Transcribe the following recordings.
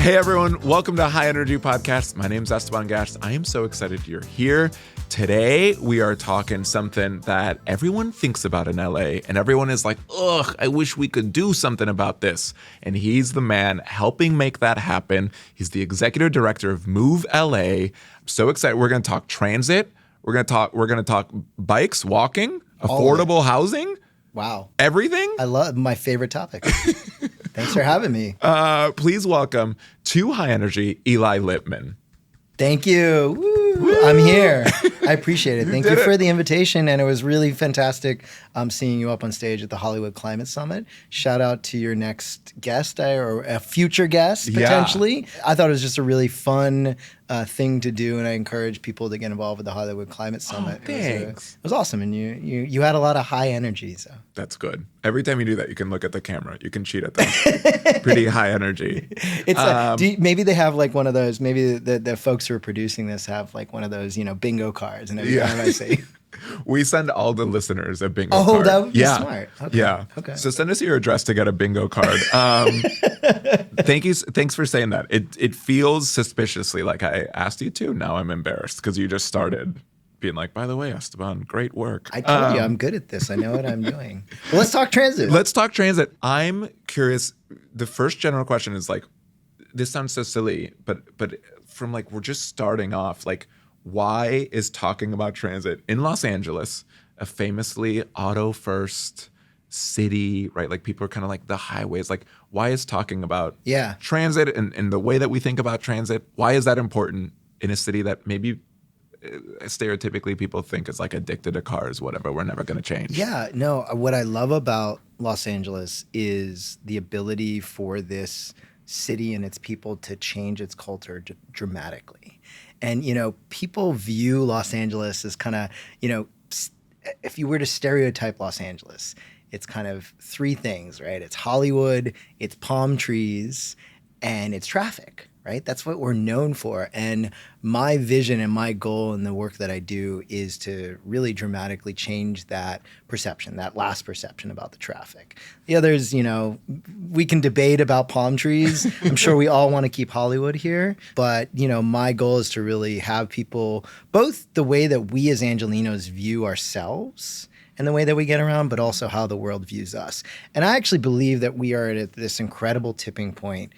Hey everyone, welcome to High Energy Podcast. My name's Esteban Gast. I am so excited you're here. Today, we are talking something that everyone thinks about in LA, and everyone is like, ugh, I wish we could do something about this. And he's the man helping make that happen. He's the executive director of Move LA. I'm so excited. We're going to talk transit. We're going to talk bikes, walking, affordable housing. Wow. Everything. I love my favorite topic. Thanks for having me. Please welcome to High Energy, Eli Lipmen. Thank you. Woo. I'm here. I appreciate it. Thank you for the invitation. And it was really fantastic seeing you up on stage at the Hollywood Climate Summit. Shout out to your next guest or a future guest, potentially. Yeah. I thought it was just a really fun thing to do. And I encourage people to get involved with the Hollywood Climate Summit. Oh, thanks. It was awesome. And you had a lot of high energy. So that's good. Every time you do that, you can look at the camera. You can cheat at them. Pretty high energy. It's maybe they have like one of those, maybe the folks who are producing this have like one of those, bingo cards. And every time I say, we send all the listeners a bingo card. Oh, that would be smart. Okay. Yeah. Okay. So send us your address to get a bingo card. Thank you. Thanks for saying that. It feels suspiciously like I asked you to. Now I'm embarrassed because you just started being like, by the way, Esteban, great work. I told you I'm good at this. I know what I'm doing. Well, let's talk transit. Let's talk transit. I'm curious. The first general question is like, this sounds so silly, but from like, we're just starting off, like, why is talking about transit in Los Angeles, a famously auto-first city, right? Like people are kind of like the highways. Like, why is talking about transit and the way that we think about transit, why is that important in a city that maybe stereotypically people think is like addicted to cars, whatever, we're never going to change? Yeah, no, what I love about Los Angeles is the ability for this city and its people to change its culture dramatically. And, people view Los Angeles as kind of, if you were to stereotype Los Angeles, it's kind of three things, right? It's Hollywood, it's palm trees, and it's traffic, right? That's what we're known for. And my vision and my goal in the work that I do is to really dramatically change that perception, that last perception about the traffic. The others, we can debate about palm trees. I'm sure we all want to keep Hollywood here. But, my goal is to really have people, both the way that we as Angelenos view ourselves and the way that we get around, but also how the world views us. And I actually believe that we are at this incredible tipping point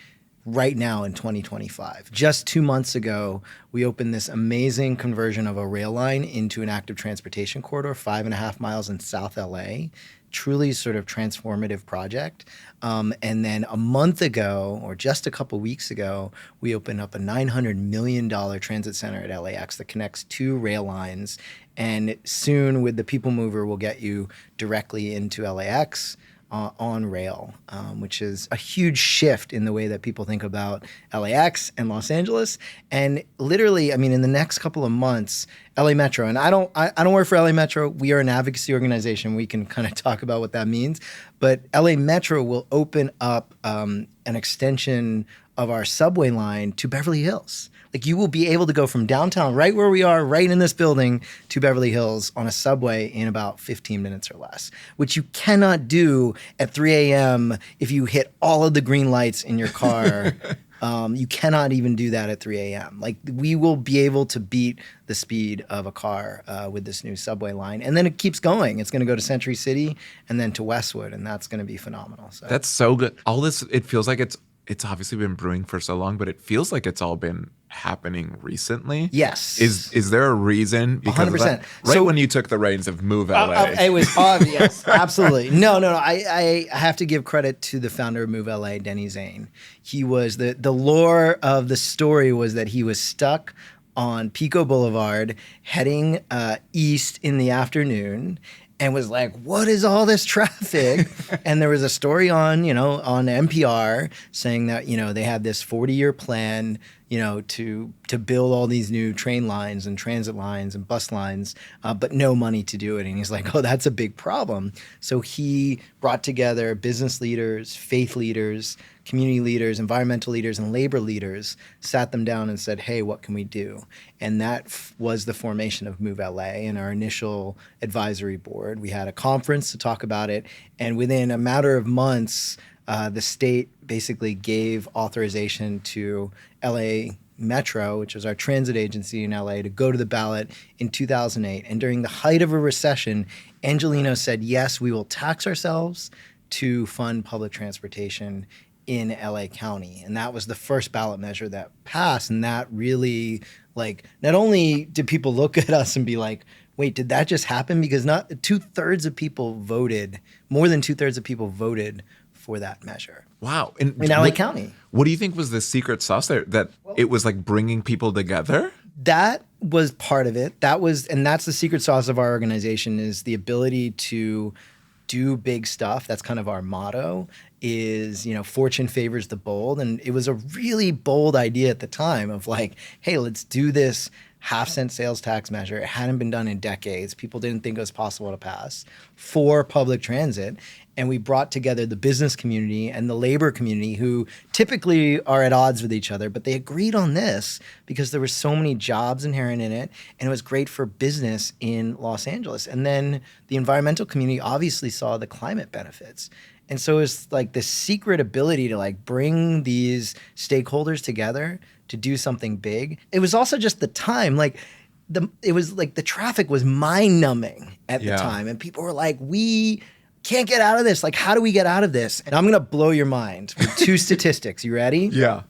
right now in 2025. Just 2 months ago, we opened this amazing conversion of a rail line into an active transportation corridor, 5.5 miles in South LA. Truly sort of transformative project. And then a month ago, or just a couple weeks ago, we opened up a $900 million transit center at LAX that connects 2 rail lines. And soon with the People Mover, we'll get you directly into LAX on rail, which is a huge shift in the way that people think about LAX and Los Angeles. And literally, in the next couple of months, LA Metro, and I don't work for LA Metro. We are an advocacy organization. We can kind of talk about what that means. But LA Metro will open up an extension of our subway line to Beverly Hills. Like you will be able to go from downtown, right where we are, right in this building, to Beverly Hills on a subway in about 15 minutes or less, which you cannot do at 3 a.m. if you hit all of the green lights in your car. You cannot even do that at 3 a.m. Like we will be able to beat the speed of a car with this new subway line. And then it keeps going. It's going to go to Century City and then to Westwood, and that's going to be phenomenal. So. That's so good. All this, it feels like it's obviously been brewing for so long, but it feels like it's all been happening recently. Yes. Is there a reason? Because 100%. Right when you took the reins of Move LA. It was obvious. Absolutely. No. I have to give credit to the founder of Move LA, Denny Zane. He was the lore of the story was that he was stuck on Pico Boulevard heading east in the afternoon and was like, what is all this traffic? And there was a story on NPR saying that, they had this 40-year plan, to build all these new train lines and transit lines and bus lines, but no money to do it. And he's like, oh, that's a big problem. So he brought together business leaders, faith leaders, community leaders, environmental leaders, and labor leaders, sat them down and said, hey, what can we do? And that was the formation of Move LA and our initial advisory board. We had a conference to talk about it. And within a matter of months, The state basically gave authorization to LA Metro, which is our transit agency in LA, to go to the ballot in 2008. And during the height of a recession, Angelino said, yes, we will tax ourselves to fund public transportation in LA County. And that was the first ballot measure that passed. And that really, like, not only did people look at us and be like, wait, did that just happen? Because not more than 2/3 of people voted for that measure. Wow. And in LA County. What do you think was the secret sauce there? That it was like bringing people together? That was part of it. And that's the secret sauce of our organization, is the ability to do big stuff. That's kind of our motto, is, fortune favors the bold. And it was a really bold idea at the time of like, hey, let's do this half-cent sales tax measure. It hadn't been done in decades. People didn't think it was possible to pass for public transit. And we brought together the business community and the labor community, who typically are at odds with each other, but they agreed on this because there were so many jobs inherent in it, and it was great for business in Los Angeles. And then the environmental community obviously saw the climate benefits. And so it's like this secret ability to like bring these stakeholders together to do something big. It was also just the time, it was like the traffic was mind-numbing at the time, and people were like, we can't get out of this. Like, how do we get out of this? And I'm gonna blow your mind with two statistics. You ready? Yeah.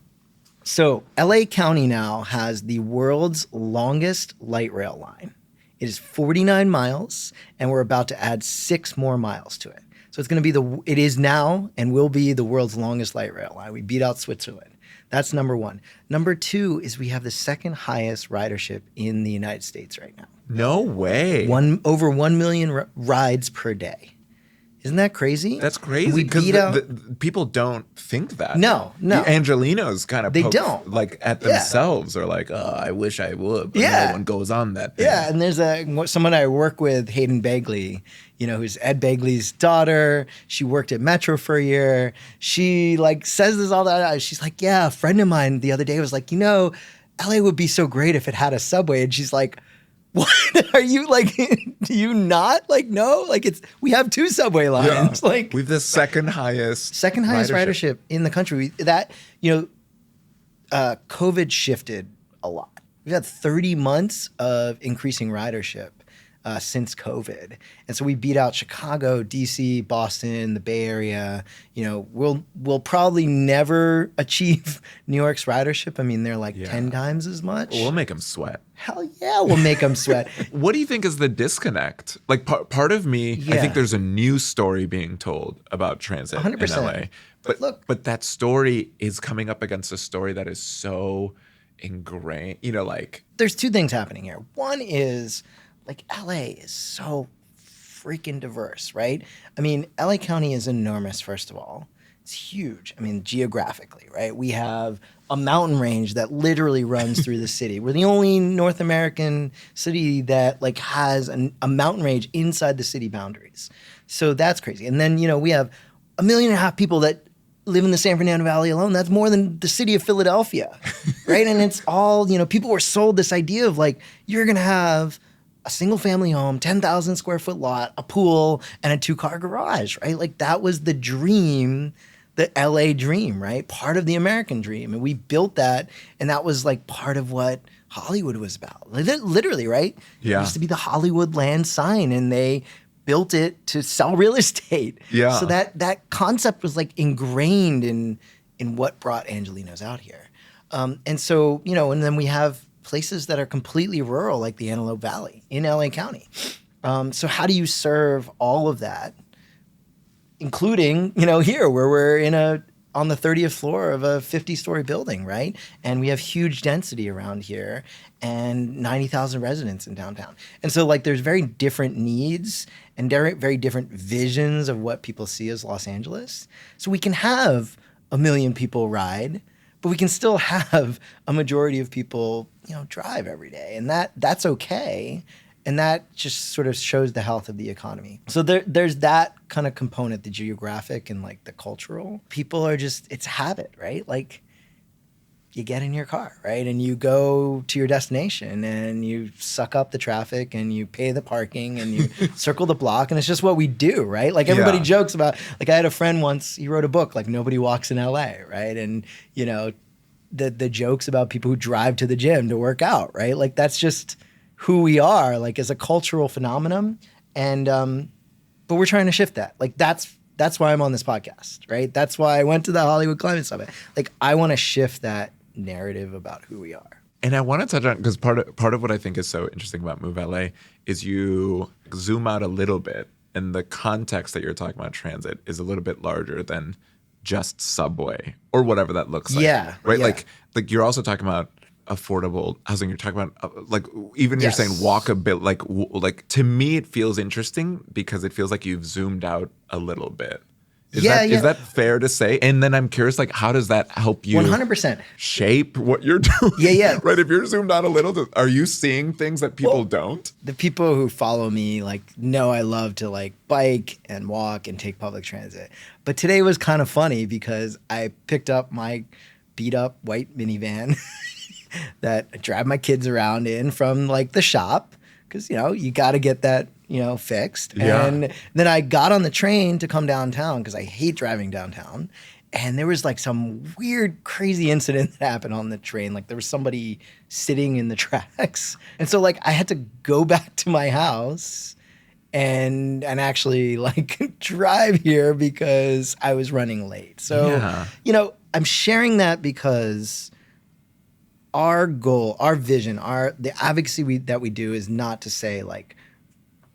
So LA County now has the world's longest light rail line. It is 49 miles, and we're about to add 6 more miles to it. So it's gonna be it is now and will be the world's longest light rail line. We beat out Switzerland. That's number one. Number two is we have the second highest ridership in the United States right now. No way. Over 1 million rides per day. Isn't that crazy? That's crazy. We beat out people don't think that. No. The Angelinos kind of don't. Like at themselves, or like, oh, I wish I would. But no one goes on that thing. Yeah, and there's someone I work with, Hayden Begley, who's Ed Begley's daughter. She worked at Metro for a year. She says this all the time. She's like, yeah, a friend of mine the other day was like, LA would be so great if it had a subway. And she's like, what are you like? Do you not no? We have 2 subway lines. Yeah. We have the second highest ridership in the country. COVID shifted a lot. We've had 30 months of increasing ridership since COVID, and so we beat out Chicago, DC, Boston, the Bay Area. We'll probably never achieve New York's ridership. I mean, they're 10 times as much. We'll make them sweat. Hell yeah, we'll make them sweat. What do you think is the disconnect? Part of me, I think there's a new story being told about transit 100%. in LA. But that story is coming up against a story that is so ingrained. There's 2 things happening here. One is LA is so freaking diverse, right? I mean, LA County is enormous, first of all. It's huge. I mean, geographically, right? We have a mountain range that literally runs through the city. We're the only North American city that has a mountain range inside the city boundaries. So that's crazy. And then, we have 1.5 million people that live in the San Fernando Valley alone. That's more than the city of Philadelphia, right? And it's all, people were sold this idea of you're going to have a single family home, 10,000 square foot lot, a pool, and a 2-car garage, right? That was the dream, the LA dream, right? Part of the American dream. And we built that, and that was part of what Hollywood was about. Literally, right? Yeah. It used to be the Hollywood land sign, and they built it to sell real estate. Yeah. So that concept was ingrained in what brought Angelinos out here. And so, and then we have places that are completely rural, like the Antelope Valley in LA County. So how do you serve all of that, including, here where we're on the 30th floor of a 50-story building, right? And we have huge density around here and 90,000 residents in downtown. And so there's very different needs and very different visions of what people see as Los Angeles. So we can have 1 million people ride, but we can still have a majority of people, drive every day. And that's okay. And that just sort of shows the health of the economy. So there's that kind of component, the geographic and the cultural. People are just, it's habit, right? you get in your car, right? And you go to your destination and you suck up the traffic and you pay the parking and you circle the block. And it's just what we do, right? Like everybody jokes about, like I had a friend once, he wrote a book, like Nobody Walks in LA, right? And, you know, the jokes about people who drive to the gym to work out, right? Like that's just who we are, like as a cultural phenomenon. And, but we're trying to shift that. Like that's why I'm on this podcast, right? That's why I went to the Hollywood Climate Summit. Like I want to shift that narrative about who we are. And I want to touch on, because part of what I think is so interesting about Move LA is you zoom out a little bit, and the context that you're talking about transit is a little bit larger than just subway or whatever that looks like. Yeah. Right? Yeah. Like you're also talking about affordable housing. You're talking about like even you're saying walkability. Like to me, it feels interesting because it feels like you've zoomed out a little bit. Is that fair to say? And then I'm curious, like, how does that help you 100% shape what you're doing? Yeah. Right? If you're zoomed out a little, are you seeing things that people don't? The people who follow me, like, know I love to, like, bike and walk and take public transit. But today was kind of funny because I picked up my beat-up white minivan that I drive my kids around in from, like, the shop because, you know, you got to get that, you know, fixed. Yeah. And then I got on the train to come downtown because I hate driving downtown. And there was like some weird, crazy incident that happened on the train. Like there was somebody sitting in the tracks. And so like I had to go back to my house and actually like drive here because I was running late. So, you know, I'm sharing that because our goal, our vision, the advocacy that we do is not to say like,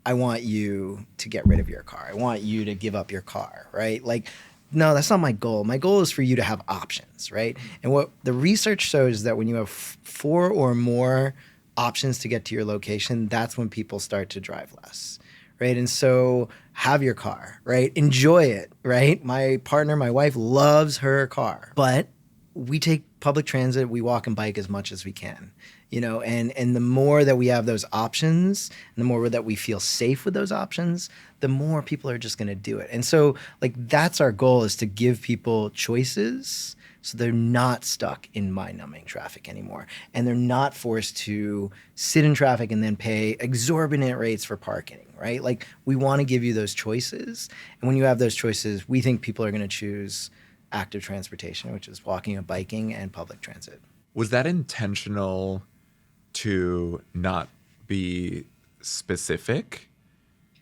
I want you to get rid of your car. I want you to give up your car, right? Like, no, that's not my goal. My goal is for you to have options, right? And what the research shows is that when you have 4 or more options to get to your location, that's when people start to drive less, right? And so have your car, right? Enjoy it, right? My partner, my wife loves her car, but we take public transit, we walk and bike as much as we can, you know, and the more that we have those options and the more that we feel safe with those options, the more people are just going to do it. And so like, that's our goal, is to give people choices so they're not stuck in mind-numbing traffic anymore. And they're not forced to sit in traffic and then pay exorbitant rates for parking, right? Like we want to give you those choices. And when you have those choices, we think people are going to choose active transportation, which is walking and biking and public transit. Was that intentional to not be specific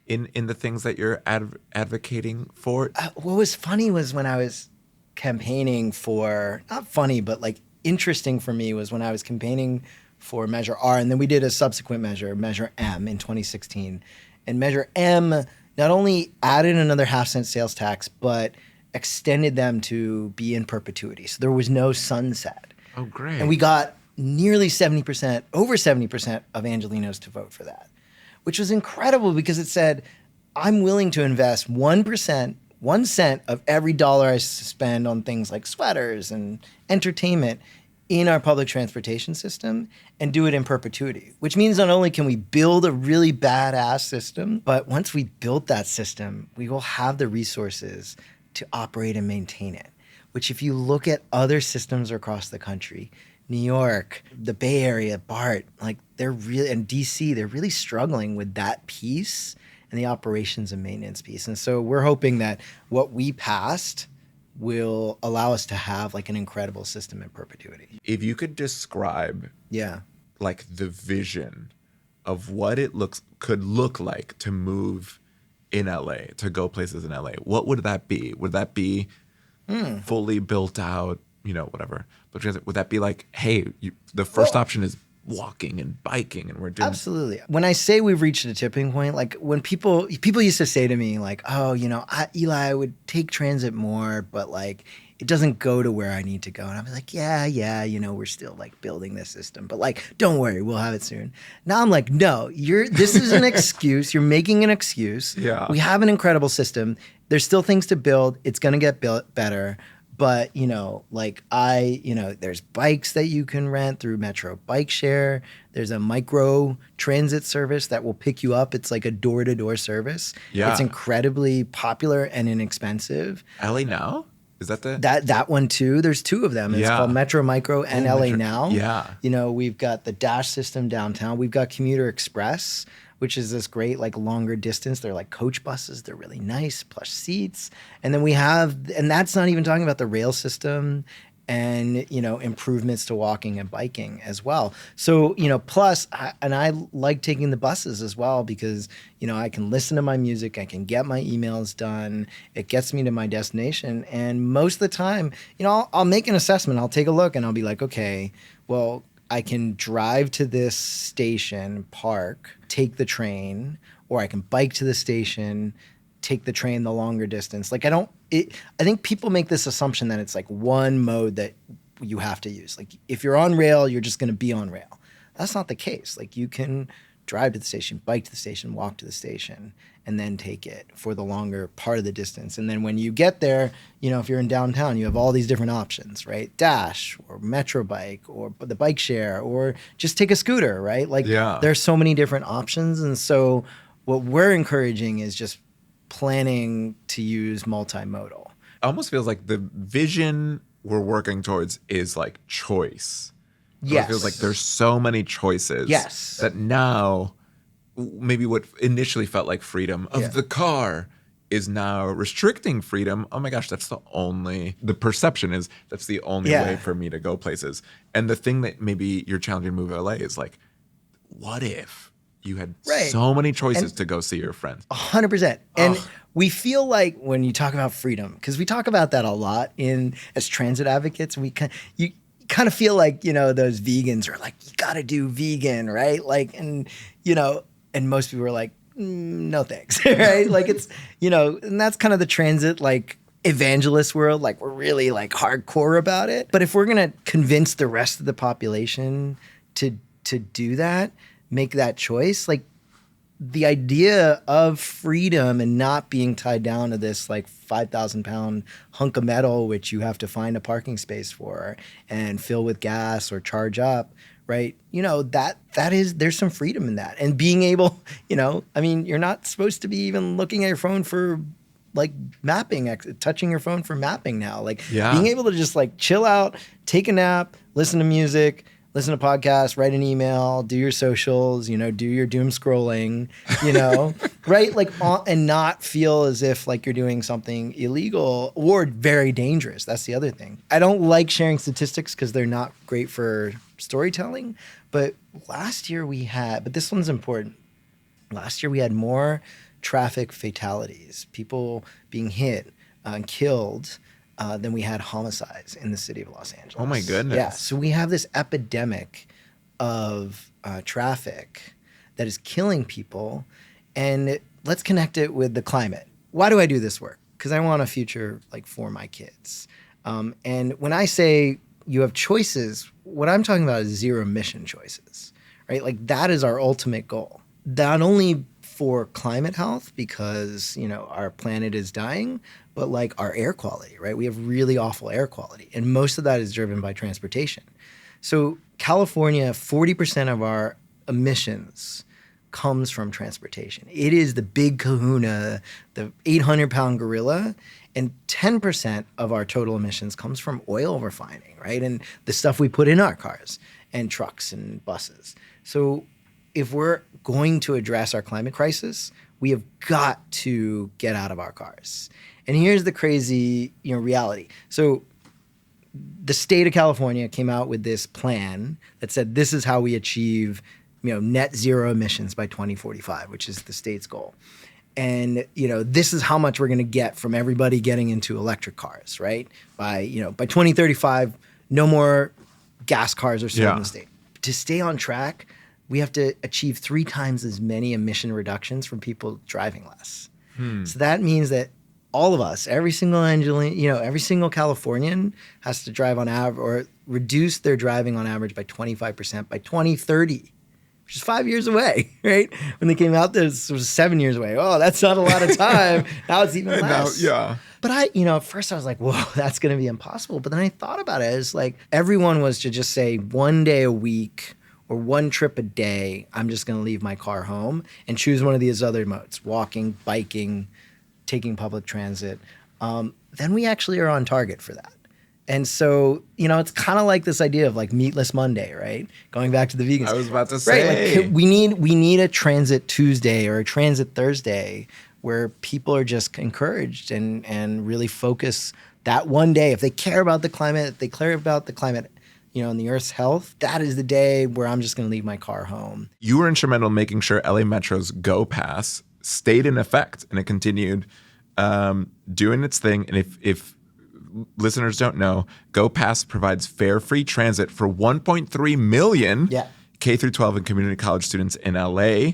in the things that you're advocating for? What was funny was when I was campaigning for, not funny, but like interesting for me was when I was campaigning for Measure R, and then we did a subsequent measure, Measure M in 2016. And Measure M not only added another half-cent sales tax, but extended them to be in perpetuity. So there was no sunset. Oh, great. And we got nearly 70%, over 70% of Angelenos to vote for that, which was incredible because it said, I'm willing to invest 1%, 1 cent of every dollar I spend on things like sweaters and entertainment in our public transportation system and do it in perpetuity, which means not only can we build a really badass system, but once we build that system, we will have the resources to operate and maintain it, which if you look at other systems across the country, New York, the Bay Area, BART, like they're really, and DC, they're really struggling with that piece and the operations and maintenance piece. And so we're hoping that what we passed will allow us to have like an incredible system in perpetuity. If you could describe like the vision of what it could look like to move in LA, to go places in LA, what would that be? Would that be fully built out, you know, whatever? But would that be like, hey, the first option is walking and biking and we're doing... Absolutely. When I say we've reached a tipping point, like when people used to say to me like, oh, you know, Eli, I would take transit more, but like it doesn't go to where I need to go. And I'd be like, yeah, you know, we're still like building this system, but like, don't worry, we'll have it soon. Now I'm like, no, this is an excuse. You're making an excuse. Yeah. We have an incredible system. There's still things to build. It's going to get built better. But, you know, like there's bikes that you can rent through Metro Bike Share. There's a micro transit service that will pick you up. It's like a door-to-door service. Yeah. It's incredibly popular and inexpensive. LA Now? Is that the That one too. There's two of them. It's called Metro Micro and LA Now. Yeah. You know, we've got the Dash system downtown. We've got Commuter Express, which is this great like longer distance. They're like coach buses. They're really nice, plush seats. And then we have, and that's not even talking about the rail system and, you know, improvements to walking and biking as well. So, you know, plus, I like taking the buses as well because, you know, I can listen to my music, I can get my emails done, it gets me to my destination. And most of the time, you know, I'll make an assessment, I'll take a look and I'll be like, okay, well, I can drive to this station, park, take the train, or I can bike to the station, take the train the longer distance. Like I think people make this assumption that it's like one mode that you have to use. Like if you're on rail, you're just going to be on rail. That's not the case. Like you can drive to the station, bike to the station, walk to the station, and then take it for the longer part of the distance. And then when you get there, you know, if you're in downtown, you have all these different options, right? Dash or Metro Bike or the bike share or just take a scooter, right? Like there's so many different options. And so what we're encouraging is just planning to use multimodal. It almost feels like the vision we're working towards is like choice. Yes. It feels like there's so many choices. Yes. That now maybe what initially felt like freedom of the car is now restricting freedom. Oh my gosh, the perception is that's the only way for me to go places. And the thing that maybe you're challenging Move LA is like, what if you had so many choices to go see your friends? 100%. And we feel like when you talk about freedom, because we talk about that a lot as transit advocates, you kind of feel like, you know, those vegans are like, you got to do vegan, right? Like, and, you know, and most people are like, no thanks, right? Like it's, you know, and that's kind of the transit, like, evangelist world. Like we're really like hardcore about it. But if we're going to convince the rest of the population to do that, make that choice, like the idea of freedom and not being tied down to this like 5,000 pound hunk of metal, which you have to find a parking space for and fill with gas or charge up, right? You know, there's some freedom in that. And being able, you know, I mean, you're not supposed to be even looking at your phone for like mapping, touching your phone for mapping now. Like being able to just like chill out, take a nap, listen to music, listen to podcasts, write an email, do your socials, you know, do your doom scrolling, you know, right? Like, and not feel as if like you're doing something illegal or very dangerous. That's the other thing. I don't like sharing statistics because they're not great for storytelling. But last year but this one's important. Last year we had more traffic fatalities, people being hit and killed, than we had homicides in the city of Los Angeles. Oh my goodness. Yeah, so we have this epidemic of traffic that is killing people, and let's connect it with the climate. Why do I do this work? Because I want a future like for my kids. And when I say you have choices, what I'm talking about is zero emission choices, right? Like that is our ultimate goal. Not only for climate health, because, you know, our planet is dying, but like our air quality, right? We have really awful air quality. And most of that is driven by transportation. So California, 40% of our emissions comes from transportation. It is the big kahuna, the 800-pound gorilla, and 10% of our total emissions comes from oil refining, right? And the stuff we put in our cars and trucks and buses. So if we're going to address our climate crisis, we have got to get out of our cars. And here's the crazy, you know, reality. So the state of California came out with this plan that said this is how we achieve, you know, net zero emissions by 2045, which is the state's goal. And, you know, this is how much we're going to get from everybody getting into electric cars, right? By 2035, no more gas cars are sold in the state. To stay on track, we have to achieve 3 times as many emission reductions from people driving less. So that means that all of us, every single Californian has to drive on average or reduce their driving on average by 25% by 2030, which is 5 years away, right? When they came out, this was 7 years away. Oh, that's not a lot of time. Now it's even less. But at first I was like, whoa, that's going to be impossible. But then I thought about it as like everyone was to just say 1 day a week or 1 trip a day, I'm just going to leave my car home and choose one of these other modes, walking, biking, taking public transit. then we actually are on target for that. And so, it's kind of like this idea of like meatless Monday, right? Going back to the vegans. I was about to say. Right, like we need a transit Tuesday or a transit Thursday where people are just encouraged and really focus that one day. If they care about the climate, if they care about the climate, and the Earth's health, that is the day where I'm just going to leave my car home. You were instrumental in making sure LA Metro's Go Pass stayed in effect, and it continued doing its thing. And if listeners don't know, Go Pass provides fare-free transit for 1.3 million K through 12 and community college students in LA.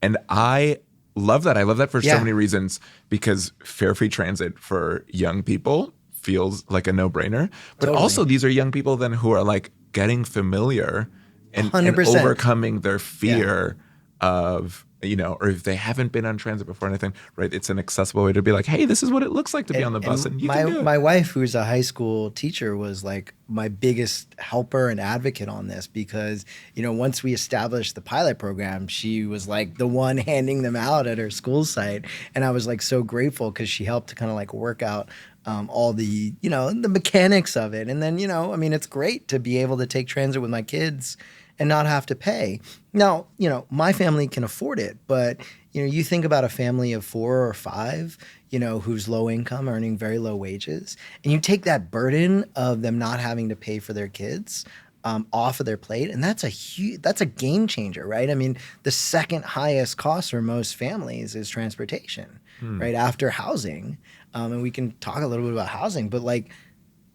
And I love that. I love that for so many reasons, because fare-free transit for young people feels like a no-brainer. But also these are young people then who are like getting familiar and overcoming their fear of, or if they haven't been on transit before or anything, right? It's an accessible way to be like, hey, this is what it looks like to be on the bus. And you can do it. My wife, who's a high school teacher, was like my biggest helper and advocate on this because, once we established the pilot program, she was like the one handing them out at her school site. And I was like so grateful because she helped to kind of like work out all the, the mechanics of it. And then, it's great to be able to take transit with my kids and not have to pay. Now, my family can afford it, but, you think about a family of 4 or 5, who's low income, earning very low wages, and you take that burden of them not having to pay for their kids off of their plate, and that's a game changer, right? I mean, the second highest cost for most families is transportation, right after housing, and we can talk a little bit about housing, but like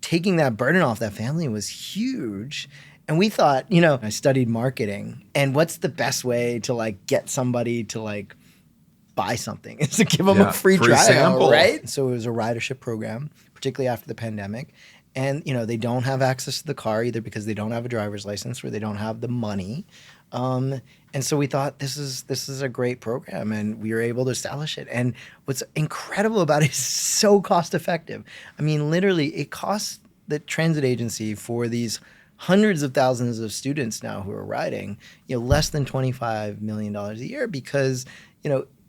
taking that burden off that family was huge. And we thought, I studied marketing, and what's the best way to like get somebody to like buy something is to give them a free trial, sample. Right? So it was a ridership program, particularly after the pandemic. And, they don't have access to the car either because they don't have a driver's license or they don't have the money. And so we thought this is a great program, and we were able to establish it. And what's incredible about it is so cost effective. I mean, literally, it costs the transit agency for these hundreds of thousands of students now who are riding, less than $25 million a year because,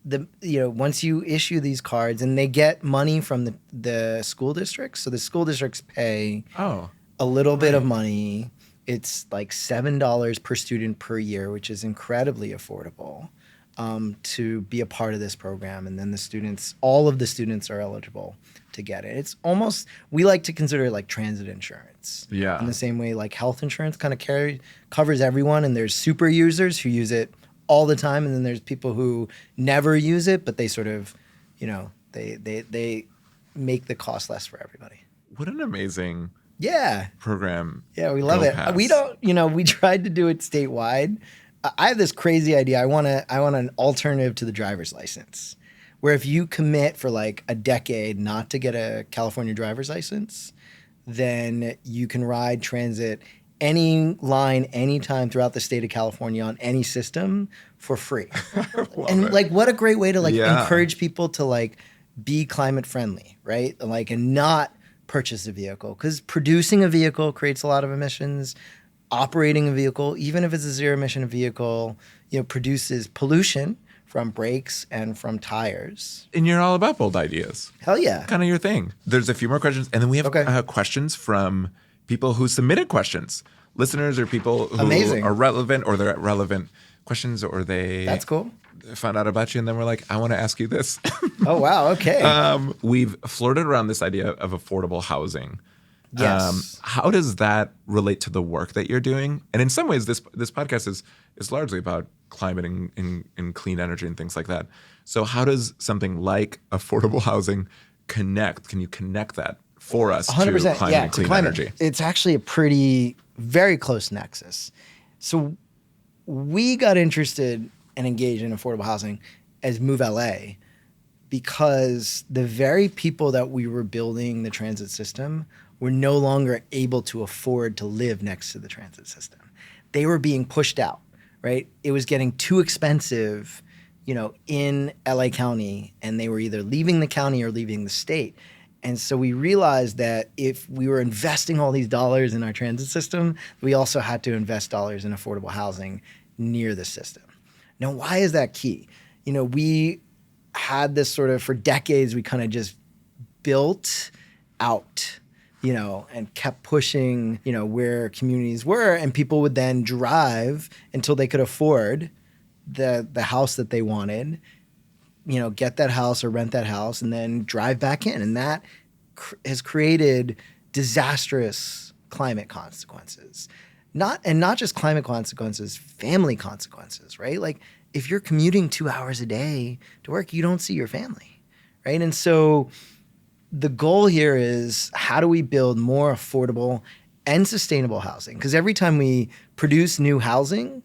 once you issue these cards and they get money from the school districts, so the school districts pay a little bit of money. It's like $7 per student per year, which is incredibly affordable to be a part of this program. And then all of the students are eligible to get it. It's almost, we like to consider it like transit insurance. Yeah. In the same way like health insurance kind of covers everyone, and there's super users who use it all the time, and then there's people who never use it, but they sort of, they make the cost less for everybody. What an amazing program. Yeah, we love it. We don't, we tried to do it statewide. I have this crazy idea. I want an alternative to the driver's license, where if you commit for like a decade not to get a California driver's license, then you can ride transit any line, anytime throughout the state of California on any system for free. And like, what a great way to like encourage people to like be climate friendly, right? Like, and not purchase a vehicle, because producing a vehicle creates a lot of emissions. Operating a vehicle, even if it's a zero emission vehicle, produces pollution from brakes and from tires. And you're all about bold ideas. Hell yeah. Kind of your thing. There's a few more questions. And then we have questions from people who submitted questions. Listeners or people who are relevant, or they're relevant questions, or they That's cool. found out about you and then we're like, I want to ask you this. Oh, wow. Okay. We've flirted around this idea of affordable housing. Yes. How does that relate to the work that you're doing? And in some ways, this podcast is largely about climate and clean energy and things like that. So how does something like affordable housing connect? Can you connect that for us 100%, to climate and clean energy? It's actually very close nexus. So we got interested and engaged in affordable housing as Move LA because the very people that we were building the transit system were no longer able to afford to live next to the transit system. They were being pushed out, right? It was getting too expensive, in LA County, and they were either leaving the county or leaving the state. And so we realized that if we were investing all these dollars in our transit system, we also had to invest dollars in affordable housing near the system. Now, why is that key? We had this sort of, for decades, we kind of just built out, and kept pushing, where communities were, and people would then drive until they could afford the house that they wanted, get that house or rent that house and then drive back in. And that has created disastrous climate consequences. Not just climate consequences, family consequences, right? Like if you're commuting 2 hours a day to work, you don't see your family, right? And so the goal here is, how do we build more affordable and sustainable housing? Because every time we produce new housing,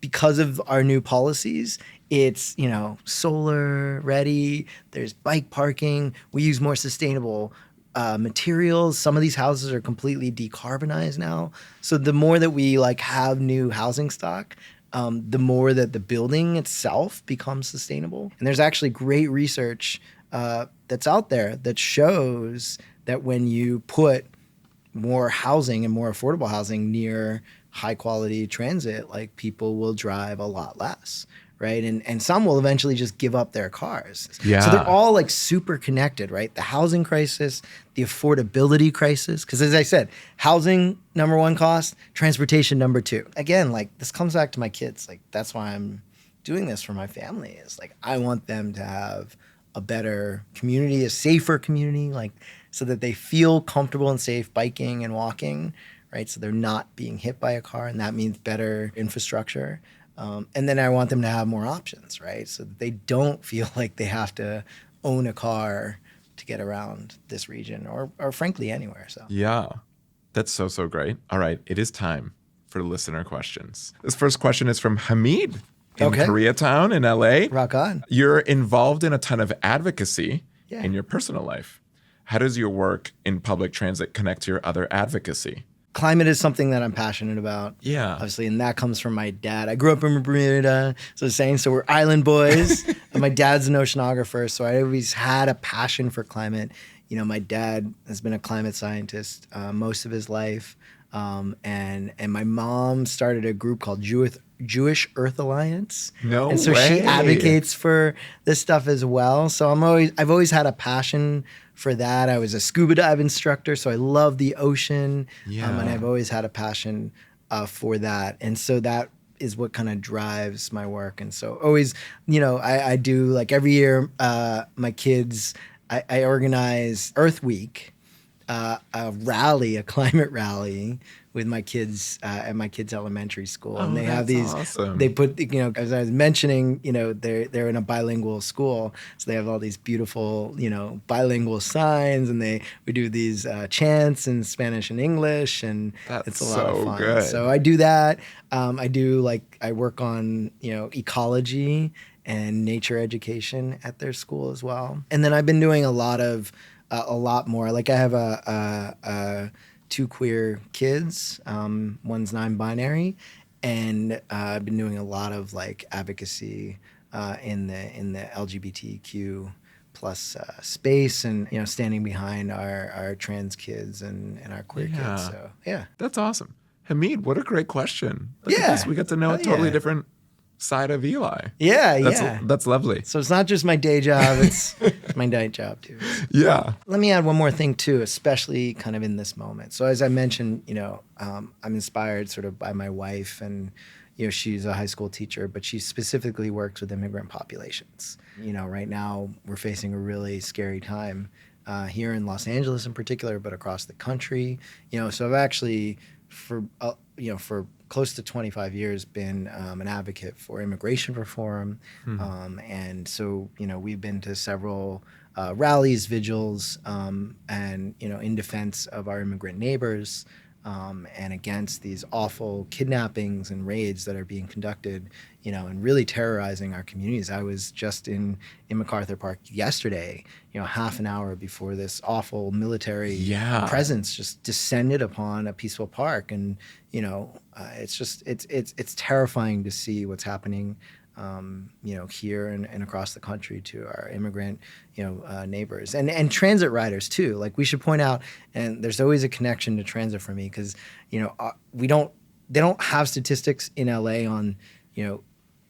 because of our new policies, it's, solar ready, there's bike parking, we use more sustainable materials. Some of these houses are completely decarbonized now. So the more that we have new housing stock, the more that the building itself becomes sustainable. And there's actually great research that's out there that shows that when you put more housing and more affordable housing near high quality transit, people will drive a lot less, right? And some will eventually just give up their cars. Yeah. So they're all super connected, right? The housing crisis, the affordability crisis. Because as I said, housing, number one cost, transportation, number two. Again, this comes back to my kids. That's why I'm doing this for my family, is I want them to have a better community, a safer community, so that they feel comfortable and safe biking and walking, right? So they're not being hit by a car, and that means better infrastructure. And then I want them to have more options, right? So that they don't feel like they have to own a car to get around this region or frankly anywhere. So Yeah, that's so great. All right, it is time for listener questions. This first question is from Hamid in Koreatown in LA. Rock on. You're involved in a ton of advocacy in your personal life. How does your work in public transit connect to your other advocacy? Climate is something that I'm passionate about. Yeah. Obviously, and that comes from my dad. I grew up in Bermuda, so we're island boys. And my dad's an oceanographer, so I always had a passion for climate. My dad has been a climate scientist most of his life. And my mom started a group called Jewish Earth Alliance. No And so way. she advocates for this stuff as well. So I've always had a passion for that. I was a scuba dive instructor, so I love the ocean. Yeah. And I've always had a passion for that. And so that is what kind of drives my work. And so always, I do every year, my kids, I organize Earth Week, a climate rally with my kids at my kids' elementary school. And they have these, awesome. they put, as I was mentioning, they're in a bilingual school. So they have all these beautiful, bilingual signs, and we do these chants in Spanish and English, and it's a lot of fun. Good. So I do that. I work on, ecology and nature education at their school as well. And then I've been doing a lot more. I have two queer kids. One's non-binary, and I've been doing a lot of advocacy in the LGBTQ plus space, and standing behind our trans kids and our queer kids. So yeah, that's awesome. Hamid, what a great question. Look at Yeah. this. We got to know a totally different side of Eli. Yeah, That's lovely. So it's not just my day job, it's my night job too. Yeah. Let me add one more thing too, especially kind of in this moment. So as I mentioned, I'm inspired sort of by my wife, and she's a high school teacher, but she specifically works with immigrant populations. Right now we're facing a really scary time here in Los Angeles in particular, but across the country. So I've actually for close to 25 years been an advocate for immigration reform. And so, we've been to several rallies, vigils, and, in defense of our immigrant neighbors and against these awful kidnappings and raids that are being conducted, and really terrorizing our communities. I was just in MacArthur Park yesterday, half an hour before this awful military presence just descended upon a peaceful park. And, it's terrifying to see what's happening, here and across the country to our immigrant, neighbors and transit riders too. We should point out, and there's always a connection to transit for me, because, they don't have statistics in LA on,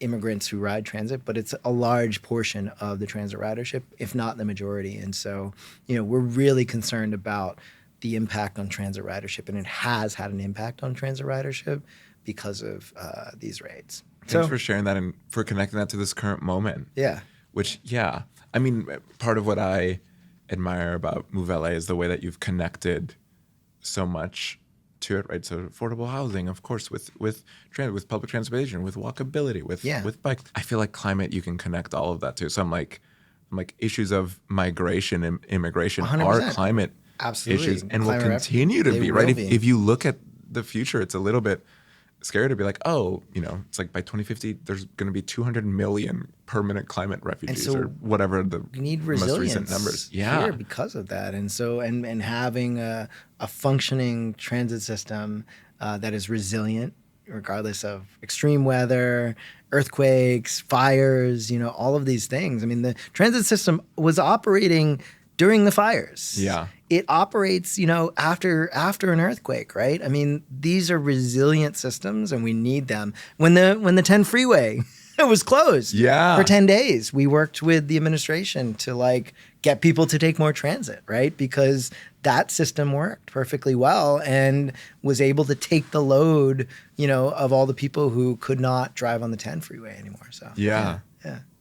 immigrants who ride transit, but it's a large portion of the transit ridership, if not the majority. And so, we're really concerned about the impact on transit ridership, and it has had an impact on transit ridership because of these raids. Thanks for sharing that and for connecting that to this current moment. Yeah. Which, I mean, part of what I admire about Move LA is the way that you've connected so much to it, right? So affordable housing, of course, with transit, with public transportation, with walkability, with bikes. I feel like climate, you can connect all of that to. So I'm like issues of migration and immigration 100%. Are climate Absolutely. issues and will Climate continue to they be, will right? be. If you look at the future, it's a little bit scary to be like, it's like by 2050, there's going to be 200 million permanent climate refugees so or whatever the we need most resilience recent numbers. Yeah. here because of that. And so, and having a functioning transit system that is resilient, regardless of extreme weather, earthquakes, fires, all of these things. I mean, the transit system was operating during the fires. Yeah. It operates, after an earthquake, right? I mean, these are resilient systems, and we need them. When the 10 freeway was closed for 10 days, we worked with the administration to get people to take more transit, right? Because that system worked perfectly well and was able to take the load, of all the people who could not drive on the 10 freeway anymore. So yeah.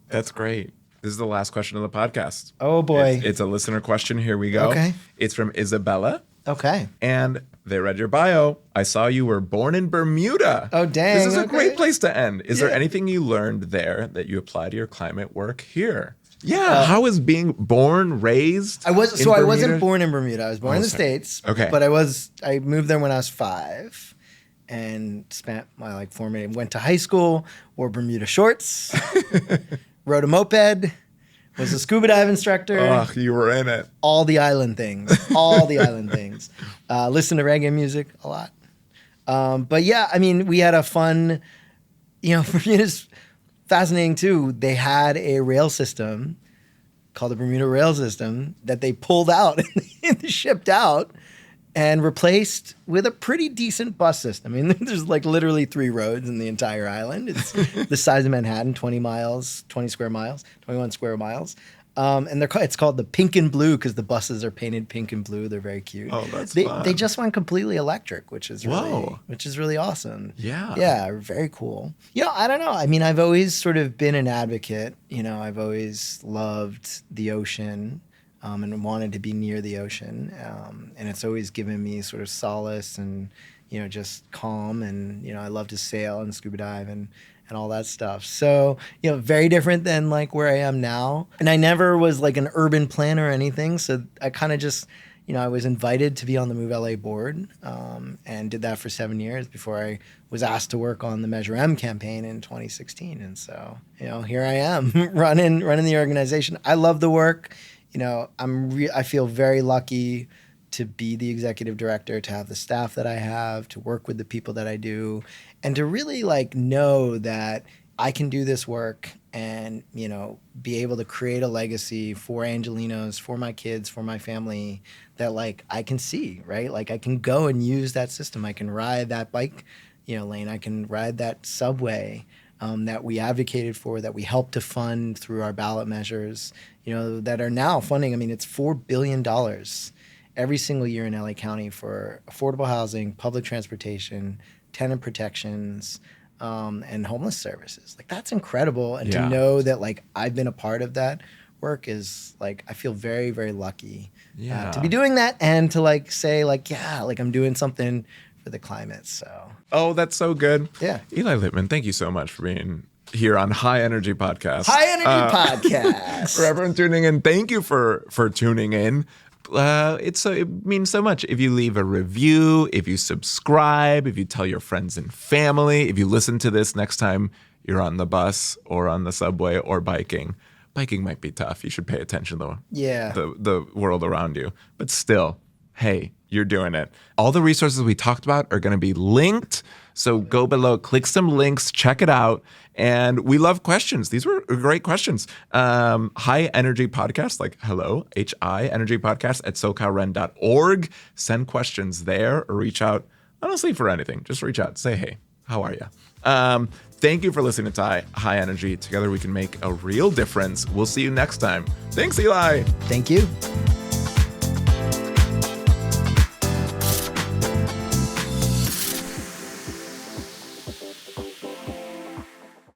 That's great. This is the last question of the podcast. Oh, boy. It's a listener question. Here we go. Okay. It's from Isabella. Okay. And they read your bio. I saw you were born in Bermuda. Oh, dang. This is a great place to end. Is there anything you learned there that you apply to your climate work here? Yeah. How is being born, raised? I wasn't born in Bermuda. I was born in the States. Okay. But I moved there when I was 5 and spent my formative, went to high school, wore Bermuda shorts, rode a moped, was a scuba dive instructor. Oh, you were in it. All the island things. Listen to reggae music a lot. But yeah, I mean, we had a fun, Bermuda's fascinating too. They had a rail system called the Bermuda Rail System that they pulled out and shipped out and replaced with a pretty decent bus system. I mean, there's literally 3 roads in the entire island. It's the size of Manhattan, 21 square miles. And it's called the Pink and Blue because the buses are painted pink and blue. They're very cute. Oh, that's fun. They just went completely electric, which is really awesome. Yeah. Yeah, very cool. I don't know. I mean, I've always sort of been an advocate. I've always loved the ocean. And wanted to be near the ocean. And it's always given me sort of solace and, just calm. And, I love to sail and scuba dive and all that stuff. So, very different than where I am now. And I never was an urban planner or anything. So I kind of just, I was invited to be on the Move LA board and did that for 7 years before I was asked to work on the Measure M campaign in 2016. And so, here I am running the organization. I love the work. I feel very lucky to be the executive director, to have the staff that I have, to work with the people that I do, and to really know that I can do this work and, be able to create a legacy for Angelenos, for my kids, for my family that I can see, right? I can go and use that system. I can ride that bike, lane. I can ride that subway. That we advocated for, that we helped to fund through our ballot measures, that are now funding. I mean, it's $4 billion every single year in LA County for affordable housing, public transportation, tenant protections, and homeless services. That's incredible. And to know that I've been a part of that work is I feel very, very lucky to be doing that and to say I'm doing something for the climate. So. Oh, that's so good. Yeah. Eli Lipmen, thank you so much for being here on High Energy Podcast. High Energy Podcast. For everyone tuning in, thank you for tuning in. It means so much if you leave a review, if you subscribe, if you tell your friends and family, if you listen to this next time you're on the bus or on the subway or biking. Biking might be tough. You should pay attention to the world around you. But still, hey, you're doing it. All the resources we talked about are going to be linked. So go below, click some links, check it out. And we love questions. These were great questions. High Energy Podcast, hello, HI Energy Podcast at SoCalRen.org. Send questions there or reach out, honestly, for anything. Just reach out. Say, hey, how are you? Thank you for listening to High Energy. Together we can make a real difference. We'll see you next time. Thanks, Eli. Thank you.